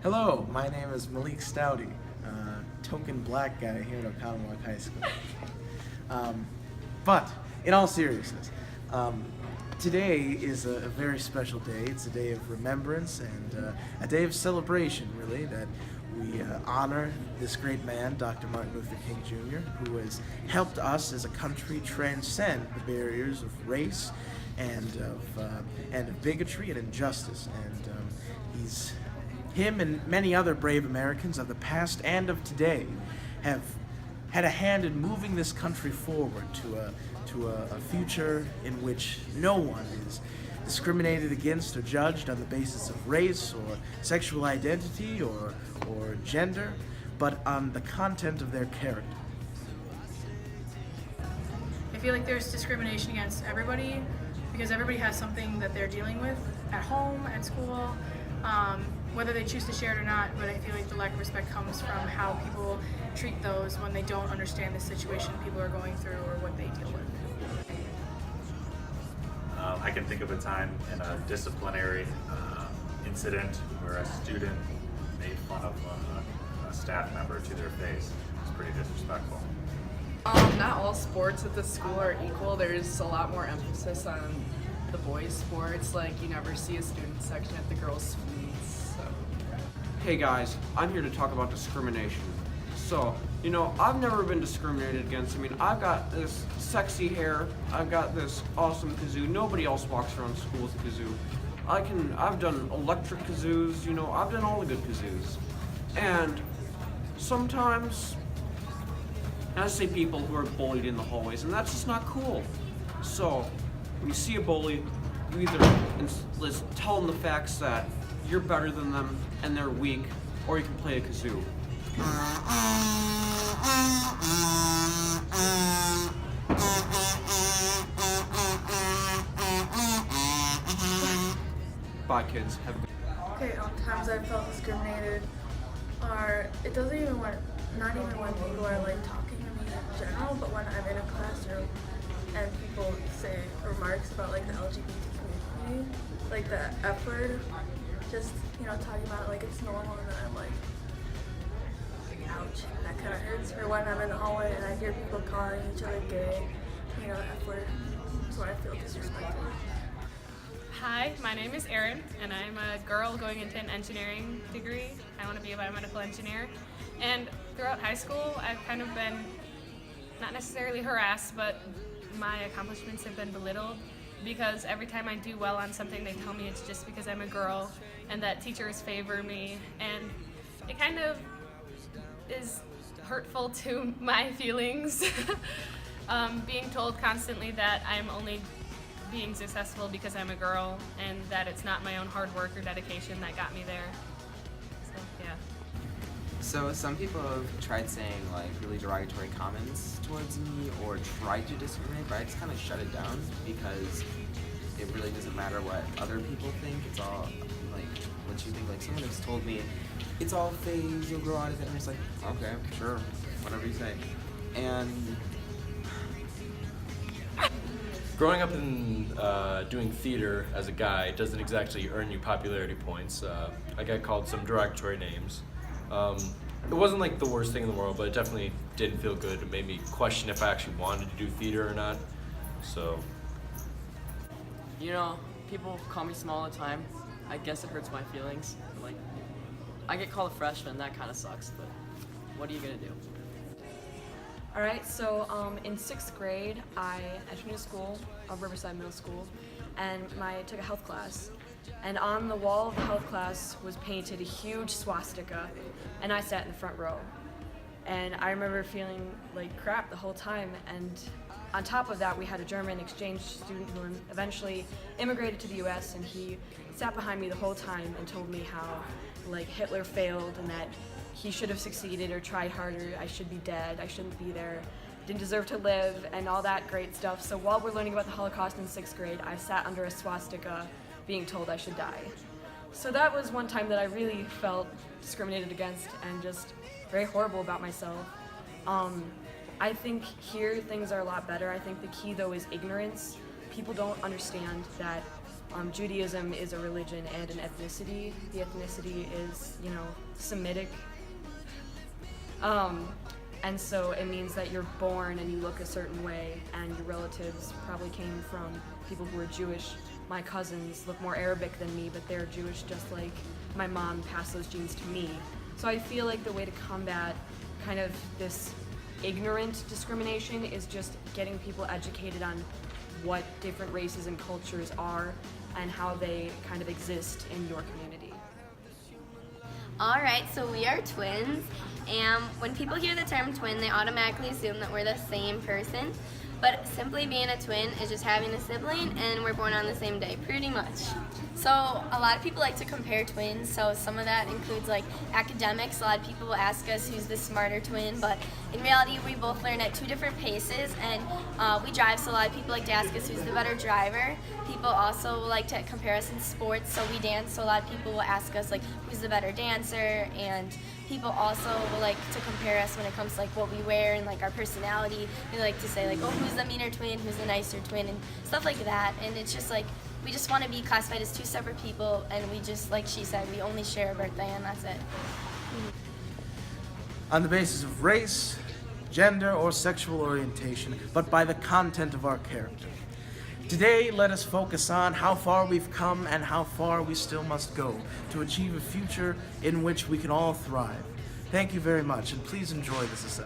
Hello, my name is Malik Stouty, token black guy here at Oconomowoc High School. But, in all seriousness, today is a very special day. It's a day of remembrance and a day of celebration, really, that we honor this great man, Dr. Martin Luther King Jr., who has helped us as a country transcend the barriers of race and of bigotry and injustice. And him and many other brave Americans of the past and of today have had a hand in moving this country forward to a future in which no one is discriminated against or judged on the basis of race or sexual identity or gender, but on the content of their character. I feel like there's discrimination against everybody because everybody has something that they're dealing with at home, at school, whether they choose to share it or not, but I feel like the lack of respect comes from how people treat those when they don't understand the situation people are going through or what they deal with. I can think of a time in a disciplinary incident where a student made fun of a staff member to their face. It's pretty disrespectful. Not all sports at the school are equal. There's a lot more emphasis on the boys' sports. Like, you never see a student section at the girls' meets. So. Hey guys, I'm here to talk about discrimination. So, I've never been discriminated against. I mean, I've got this sexy hair, I've got this awesome kazoo. Nobody else walks around school with a kazoo. I've done electric kazoos, I've done all the good kazoos. And sometimes I see people who are bullied in the hallways, and that's just not cool. So, when you see a bully, you either tell them the facts that you're better than them and they're weak, or you can play a kazoo. Bye, kids. Have a good. Okay, times I've felt discriminated are, it doesn't even not even when people are like talking to me in general, but when I'm in a classroom and people say remarks about like the LGBT community, like the F word, just, talking about it like it's normal, and then I'm like, ouch, that kind of hurts. Or when I'm in the hallway and I hear people calling each other gay, F word, that's when I feel disrespected. Hi, my name is Erin, and I'm a girl going into an engineering degree. I want to be a biomedical engineer. And throughout high school, I've kind of been, not necessarily harassed, but my accomplishments have been belittled because every time I do well on something, they tell me it's just because I'm a girl and that teachers favor me. And it kind of is hurtful to my feelings, being told constantly that I'm only being successful because I'm a girl and that it's not my own hard work or dedication that got me there. So, yeah. So some people have tried saying like really derogatory comments towards me or tried to discriminate, but I just kind of shut it down because it really doesn't matter what other people think. It's all like what you think. Like someone has told me, it's all phase, you'll grow out of it. And I'm just like, okay, sure, whatever you say. And growing up and doing theater as a guy doesn't exactly earn you popularity points. I got called some derogatory names. It wasn't like the worst thing in the world, but it definitely didn't feel good. It made me question if I actually wanted to do theater or not. So. People call me small all the time. I guess it hurts my feelings. Like, I get called a freshman, that kind of sucks, but what are you gonna do? Alright, so in 6th grade, I entered into school, Riverside Middle School, and I took a health class. And on the wall of the health class was painted a huge swastika, and I sat in the front row. And I remember feeling like crap the whole time, and on top of that, we had a German exchange student who eventually immigrated to the US, and he sat behind me the whole time and told me how Hitler failed and that he should have succeeded or tried harder, I should be dead, I shouldn't be there, didn't deserve to live, and all that great stuff. So while we're learning about the Holocaust in 6th grade, I sat under a swastika being told I should die. So that was one time that I really felt discriminated against and just very horrible about myself. I think here things are a lot better. I think the key though is ignorance. People don't understand that Judaism is a religion and an ethnicity. The ethnicity is, Semitic. And so it means that you're born and you look a certain way, and your relatives probably came from people who are Jewish. My cousins look more Arabic than me, but they're Jewish just like my mom passed those genes to me. So I feel like the way to combat kind of this ignorant discrimination is just getting people educated on what different races and cultures are and how they kind of exist in your community. All right, so we are twins, and when people hear the term twin, they automatically assume that we're the same person. But simply being a twin is just having a sibling, and we're born on the same day, pretty much. So a lot of people like to compare twins, so some of that includes like academics. A lot of people will ask us who's the smarter twin, but in reality we both learn at 2 different paces, and we drive, so a lot of people like to ask us who's the better driver. People also like to compare us in sports, so we dance, so a lot of people will ask us like who's the better dancer, and people also will like to compare us when it comes to like what we wear and like our personality. They like to say like, oh, who's the meaner twin, who's the nicer twin, and stuff like that. And it's just like, we just want to be classified as 2 separate people, and we just, like she said, we only share a birthday, and that's it. On the basis of race, gender, or sexual orientation, but by the content of our character. Today, let us focus on how far we've come and how far we still must go to achieve a future in which we can all thrive. Thank you very much, and please enjoy this assembly.